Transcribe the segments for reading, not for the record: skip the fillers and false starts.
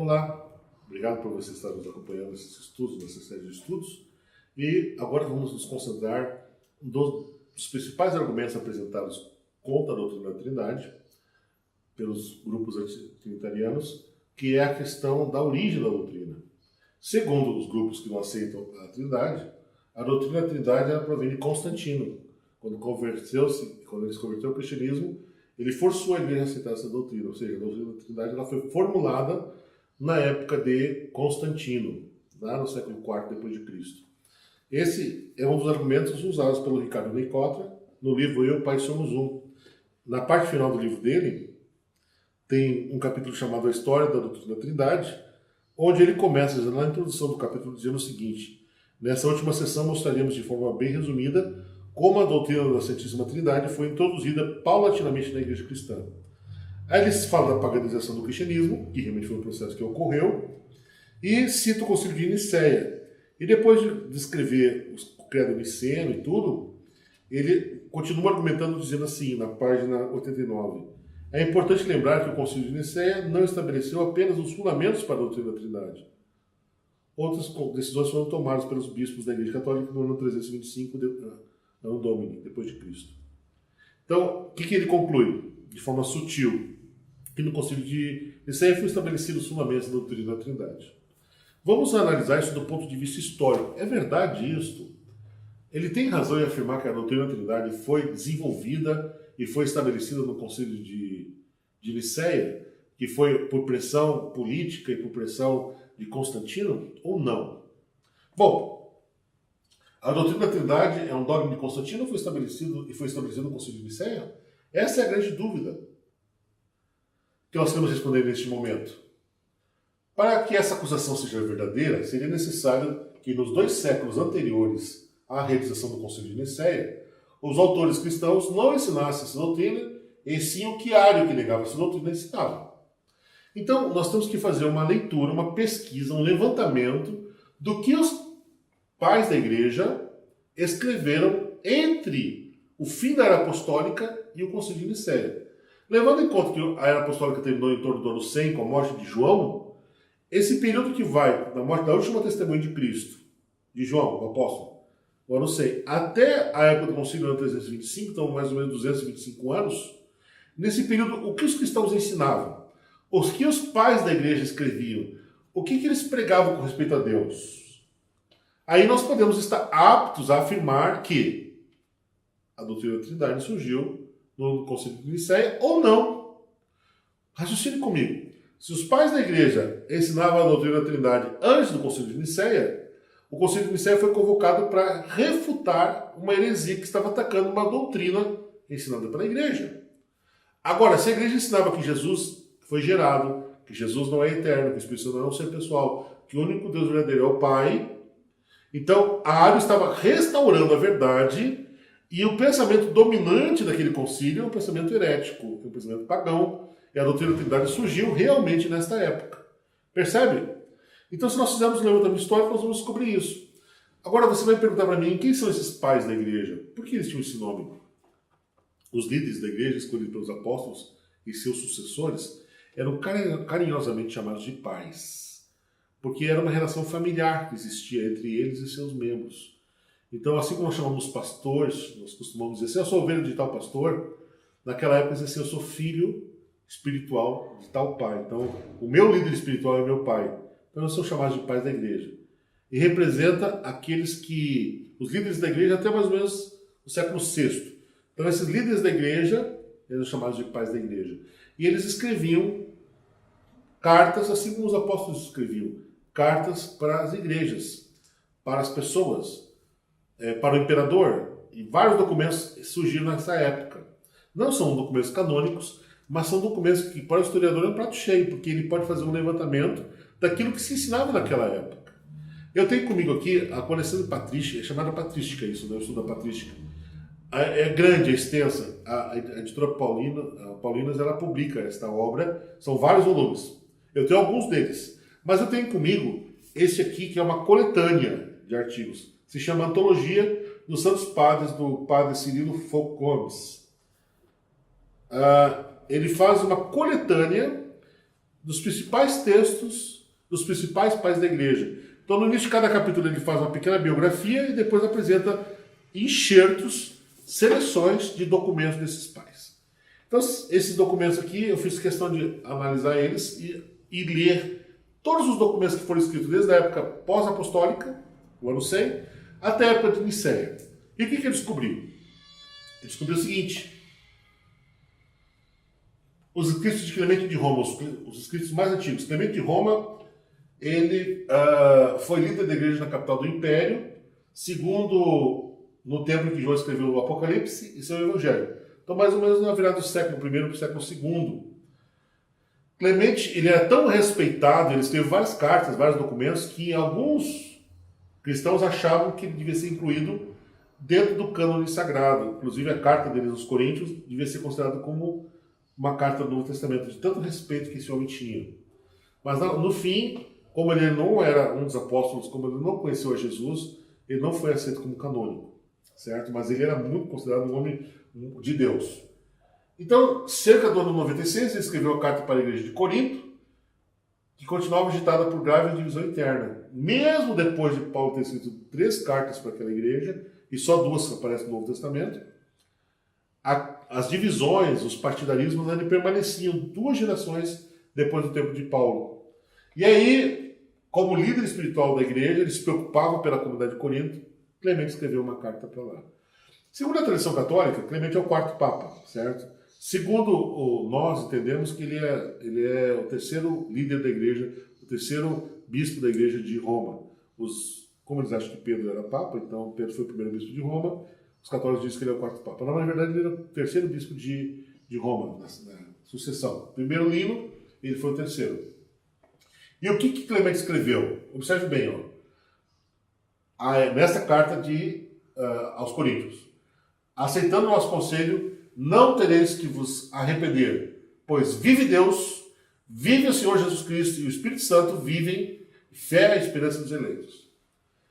Olá, obrigado por você estar nos acompanhando nesses estudos, nessa série de estudos. E agora vamos nos concentrar em dos principais argumentos apresentados contra a doutrina da Trindade pelos grupos trinitarianos, que é a questão da origem da doutrina. Segundo os grupos que não aceitam a Trindade, a doutrina da Trindade ela provém de Constantino. Quando ele se converteu ao cristianismo, ele forçou a igreja a aceitar essa doutrina, ou seja, a doutrina da Trindade ela foi formulada na época de Constantino, lá no século IV depois de Cristo. Esse é um dos argumentos usados pelo Ricardo Nicotra no livro Eu, Pai, Somos Um. Na parte final do livro dele, tem um capítulo chamado A História da Doutrina da Trindade, onde ele começa, na introdução do capítulo, dizendo o seguinte: nessa última sessão mostraremos de forma bem resumida como a doutrina da Santíssima Trindade foi introduzida paulatinamente na Igreja Cristã. Aí ele fala da paganização do cristianismo, que realmente foi um processo que ocorreu, e cita o Concílio de Nicéia. E depois de descrever o credo niceno e tudo, ele continua argumentando dizendo assim, na página 89, é importante lembrar que o Concílio de Nicéia não estabeleceu apenas os fundamentos para a doutrina da Trindade. Outras decisões foram tomadas pelos bispos da Igreja Católica no ano 325 ano Domini, depois de Cristo. Então, o que ele conclui? De forma sutil, que no Concílio de Nicéia foi estabelecido os fundamentos da doutrina da Trindade. Vamos analisar isso do ponto de vista histórico. É verdade isto? Ele tem razão em afirmar que a doutrina da Trindade foi desenvolvida e foi estabelecida no Concílio de Nicéia, que foi por pressão política e por pressão de Constantino, ou não? Bom, a doutrina da Trindade é um dogma de Constantino ou foi estabelecido no Concílio de Nicéia? Essa é a grande dúvida que nós queremos responder neste momento. Para que essa acusação seja verdadeira, seria necessário que nos 2 séculos anteriores à realização do Concílio de Nicéia, os autores cristãos não ensinassem essa doutrina, e sim o quiário que negava essa doutrina ensinava. Então, nós temos que fazer uma leitura, uma pesquisa, um levantamento do que os pais da igreja escreveram entre o fim da Era Apostólica e o Concílio de Nicéia. Levando em conta que a Era Apostólica terminou em torno do ano 100, com a morte de João, esse período que vai da morte da última testemunha de Cristo, de João, o apóstolo, o ano 100, até a época do Concílio, no ano 325, então mais ou menos 225 anos, nesse período, o que os cristãos ensinavam? Os que os pais da igreja escreviam? O que eles pregavam com respeito a Deus? Aí nós podemos estar aptos a afirmar que a doutrina da Trindade surgiu no Concílio de Nicéia ou não. Raciocine comigo. Se os pais da igreja ensinavam a doutrina da Trindade antes do Concílio de Nicéia, o Concílio de Nicéia foi convocado para refutar uma heresia que estava atacando uma doutrina ensinada pela igreja. Agora, se a igreja ensinava que Jesus foi gerado, que Jesus não é eterno, que o Espírito Santo não é um ser pessoal, que o único Deus verdadeiro é o Pai, então a Ário estava restaurando a verdade e o pensamento dominante daquele concílio é um pensamento herético, um pensamento pagão, e a doutrina da Trindade surgiu realmente nesta época. Percebe? Então, se nós fizermos um levantamento histórico, nós vamos descobrir isso. Agora, você vai perguntar para mim, quem são esses pais da igreja? Por que eles tinham esse nome? Os líderes da igreja, escolhidos pelos apóstolos e seus sucessores, eram carinhosamente chamados de pais, porque era uma relação familiar que existia entre eles e seus membros. Então, assim como nós chamamos pastores, nós costumamos dizer, se eu sou ovelha de tal pastor, naquela época eles diziam, eu sou filho espiritual de tal pai. Então, o meu líder espiritual é meu pai. Então, eles são chamados de pais da igreja. E representa aqueles que, os líderes da igreja até mais ou menos o século VI. Então, esses líderes da igreja, eram chamados de pais da igreja. E eles escreviam cartas, assim como os apóstolos escreviam, cartas para as igrejas, para as pessoas, para o imperador. E vários documentos surgiram nessa época. Não são documentos canônicos, mas são documentos que para o historiador é um prato cheio, porque ele pode fazer um levantamento daquilo que se ensinava naquela época. Eu tenho comigo aqui a coleção de patrística, é chamada patrística isso, né? Eu estudo a patrística. É grande, é extensa. A editora Paulinas, ela publica esta obra, são vários volumes. Eu tenho alguns deles, mas eu tenho comigo esse aqui, que é uma coletânea de artigos. Se chama Antologia dos Santos Padres, do padre Cirilo Foco Gomes. Ele faz uma coletânea dos principais textos dos principais pais da igreja. Então, no início de cada capítulo, ele faz uma pequena biografia e depois apresenta enxertos, seleções de documentos desses pais. Então, esses documentos aqui, eu fiz questão de analisar eles e ler todos os documentos que foram escritos desde a época pós-apostólica, o ano 100, até a época de Nicéia. E o que ele descobriu? Ele descobriu o seguinte: os escritos de Clemente de Roma, os escritos mais antigos. Clemente de Roma, ele foi líder da igreja na capital do Império, segundo no tempo em que João escreveu o Apocalipse e seu Evangelho. Então, mais ou menos na virada do século I para o século II. Clemente, ele era tão respeitado, ele escreveu várias cartas, vários documentos, que alguns cristãos achavam que ele devia ser incluído dentro do cânone sagrado. Inclusive, a carta dele aos Coríntios devia ser considerada como uma carta do Novo Testamento, de tanto respeito que esse homem tinha. Mas, no fim, como ele não era um dos apóstolos, como ele não conheceu a Jesus, ele não foi aceito como canônico, certo? Mas ele era muito considerado um homem de Deus. Então, cerca do ano 96, ele escreveu a carta para a igreja de Corinto, que continuava agitada por grave divisão interna. Mesmo depois de Paulo ter escrito 3 cartas para aquela igreja, e só 2 aparecem no Novo Testamento, as divisões, os partidarismos ainda permaneciam 2 gerações depois do tempo de Paulo. E aí, como líder espiritual da igreja, ele se preocupava pela comunidade de Corinto. Clemente escreveu uma carta para lá. Segundo a tradição católica, Clemente é o 4º Papa, certo? Segundo nós entendemos que ele é o 3º líder da igreja, o 3º bispo da igreja de Roma. Como eles acham que Pedro era Papa, então Pedro foi o primeiro bispo de Roma, os católicos dizem que ele é o 4º Papa. Não, na verdade, ele era o 3º bispo de Roma, na sucessão. Primeiro Lino, ele foi o 3º. E o que Clemente escreveu? Observe bem, nesta carta aos Coríntios. Aceitando o nosso conselho, não tereis que vos arrepender, pois vive Deus, vive o Senhor Jesus Cristo e o Espírito Santo vivem, fé e esperança dos eleitos.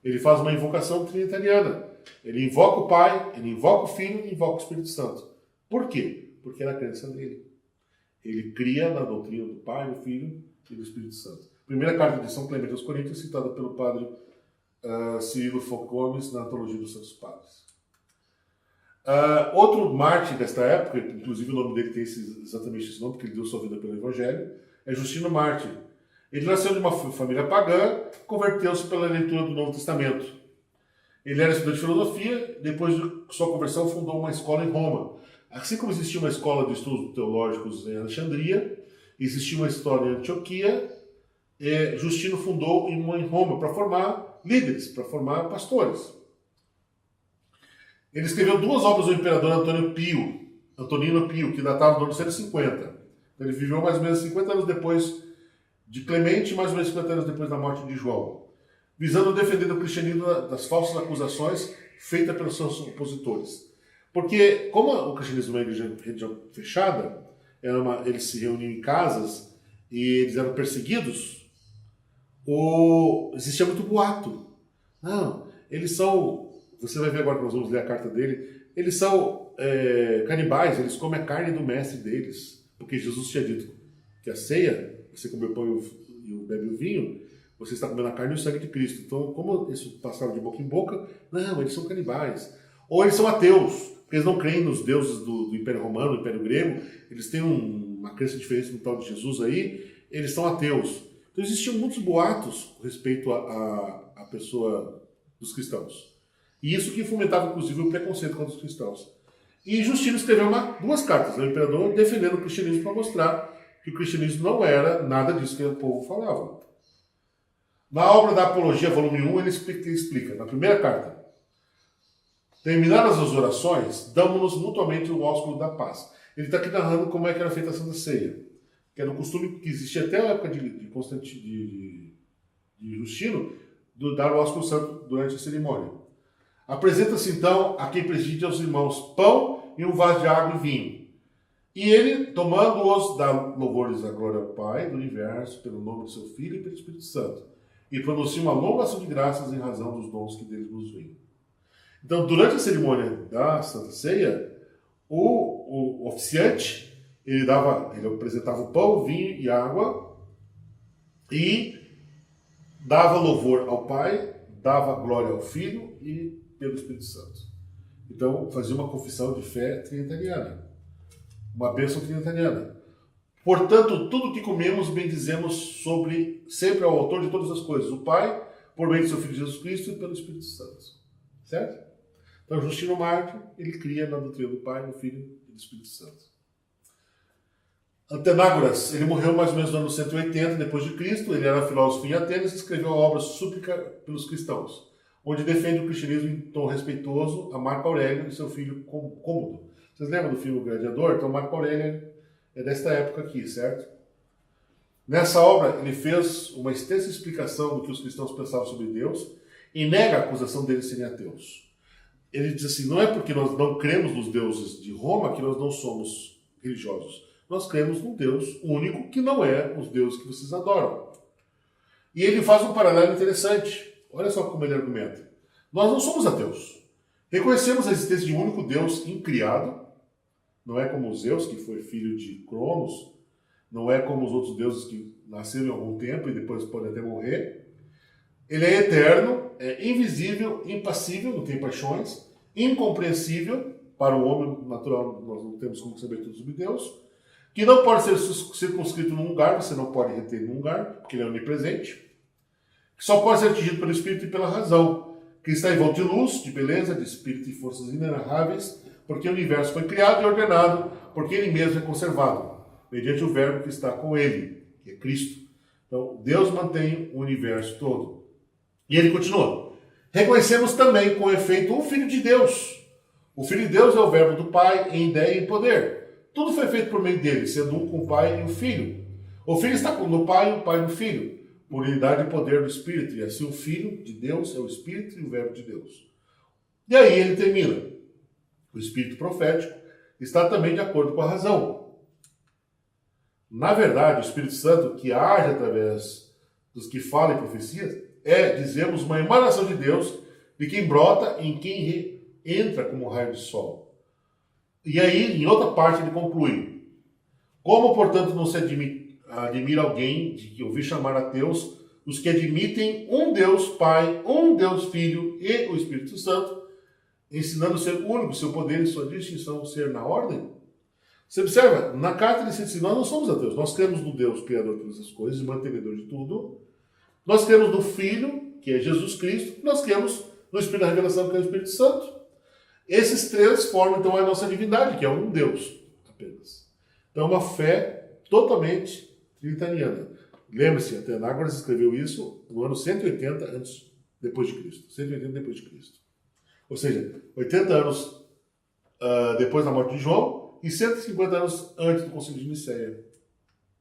Ele faz uma invocação trinitariana. Ele invoca o Pai, ele invoca o Filho e invoca o Espírito Santo. Por quê? Porque era a crença dele. Ele cria na doutrina do Pai, do Filho e do Espírito Santo. Primeira carta de São Clemente aos Coríntios, citada pelo padre Cirilo Foco Gomes na Antologia dos Santos Padres. Outro mártir desta época, inclusive o nome dele tem exatamente esse nome, porque ele deu sua vida pelo Evangelho, é Justino Mártir. Ele nasceu de uma família pagã, converteu-se pela leitura do Novo Testamento. Ele era estudante de filosofia, depois de sua conversão fundou uma escola em Roma. Assim como existia uma escola de estudos teológicos em Alexandria, existia uma história em Antioquia, Justino fundou uma em Roma para formar líderes, para formar pastores. Ele escreveu 2 obras do imperador Antonino Pio, que datavam do ano 150. Então, ele viveu mais ou menos 50 anos depois de Clemente e mais ou menos 50 anos depois da morte de João, visando defender o cristianismo das falsas acusações feitas pelos seus opositores. Porque, como o cristianismo é uma religião fechada, eles se reuniam em casas e eles eram perseguidos, existia muito boato. Não, eles são... Você vai ver agora que nós vamos ler a carta dele. Eles são canibais, eles comem a carne do mestre deles. Porque Jesus tinha dito que a ceia, você come o pão e bebe o vinho, você está comendo a carne e o sangue de Cristo. Então, como isso passava de boca em boca, não, eles são canibais. Ou eles são ateus, porque eles não creem nos deuses do Império Romano, do Império Grego, eles têm uma crença diferente no tal de Jesus aí, eles são ateus. Então existiam muitos boatos com respeito à pessoa dos cristãos. E isso que fomentava, inclusive, o preconceito contra os cristãos. E Justino escreveu 2 cartas ao imperador defendendo o cristianismo para mostrar que o cristianismo não era nada disso que o povo falava. Na obra da Apologia, volume 1, ele explica, na primeira carta: terminadas as orações, damos-nos mutuamente o ósculo da paz. Ele está aqui narrando como é que era feita a Santa Ceia, que era um costume que existia até a época de Justino, de dar o ósculo santo durante a cerimônia. Apresenta-se então a quem preside aos irmãos pão e um vaso de água e vinho. E ele, tomando-os, dá louvores à glória ao Pai do universo, pelo nome do seu Filho e pelo Espírito Santo, e pronuncia uma longa ação de graças em razão dos dons que deles nos vêm. Então, durante a cerimônia da Santa Ceia, o oficiante, ele apresentava o pão, o vinho e água, e dava louvor ao Pai, dava glória ao Filho e pelo Espírito Santo. Então, fazia uma confissão de fé trinitariana, uma bênção trinitariana. Portanto, tudo que comemos, bendizemos sempre ao autor de todas as coisas, o Pai, por meio de seu Filho Jesus Cristo e pelo Espírito Santo. Certo? Então, Justino Mártir, ele cria na doutrina do Pai, do Filho e do Espírito Santo. Antenágoras, ele morreu mais ou menos no ano 180 depois de Cristo, ele era filósofo em Atenas e escreveu a obra Súplica pelos Cristãos, onde defende o cristianismo em tom respeitoso a Marco Aurélio e seu filho Cômodo. Vocês lembram do filme O Gladiador? Então Marco Aurélio é desta época aqui, certo? Nessa obra, ele fez uma extensa explicação do que os cristãos pensavam sobre Deus e nega a acusação deles serem ateus. Ele diz assim, não é porque nós não cremos nos deuses de Roma que nós não somos religiosos. Nós cremos num Deus único que não é os deuses que vocês adoram. E ele faz um paralelo interessante. Olha só como ele argumenta. Nós não somos ateus. Reconhecemos a existência de um único Deus incriado. Não é como Zeus, que foi filho de Cronos. Não é como os outros deuses que nasceram em algum tempo e depois podem até morrer. Ele é eterno, é invisível, impassível, não tem paixões, incompreensível para o homem natural, nós não temos como saber tudo sobre Deus, que não pode ser circunscrito num lugar, você não pode reter num lugar, porque ele é onipresente, que só pode ser atingido pelo Espírito e pela razão, que está em volta de luz, de beleza, de espírito e forças inenarráveis, porque o universo foi criado e ordenado, porque ele mesmo é conservado, mediante o verbo que está com ele, que é Cristo. Então, Deus mantém o universo todo. E ele continua. Reconhecemos também, com efeito, um Filho de Deus. O Filho de Deus é o verbo do Pai em ideia e em poder. Tudo foi feito por meio dele, sendo um com o Pai e o Filho. O Filho está no Pai e o Pai no Filho, por unidade e poder do Espírito. E assim o Filho de Deus é o Espírito e o verbo de Deus. E aí ele termina. O Espírito profético está também de acordo com a razão. Na verdade, o Espírito Santo, que age através dos que falam em profecias, é, dizemos, uma emanação de Deus, de quem brota em quem entra como um raio de sol. E aí, em outra parte, ele conclui. Como, portanto, não se admira alguém de que ouvir chamar ateus os que admitem um Deus Pai, um Deus Filho e o Espírito Santo, ensinando ser único, seu poder e sua distinção ser na ordem? Você observa, na carta ele diz assim, nós não somos ateus, nós cremos no Deus Criador de todas as coisas, mantenedor de tudo, nós cremos no Filho, que é Jesus Cristo, nós cremos no Espírito da Revelação, que é o Espírito Santo. Esses três formam, então, a nossa divindade, que é um Deus, apenas. Então, é uma fé totalmente trinitariana. Lembre-se, Atenágoras escreveu isso no ano 180 depois de Cristo. 180 depois de Cristo. Ou seja, 80 anos depois da morte de João e 150 anos antes do Concílio de Nicéia.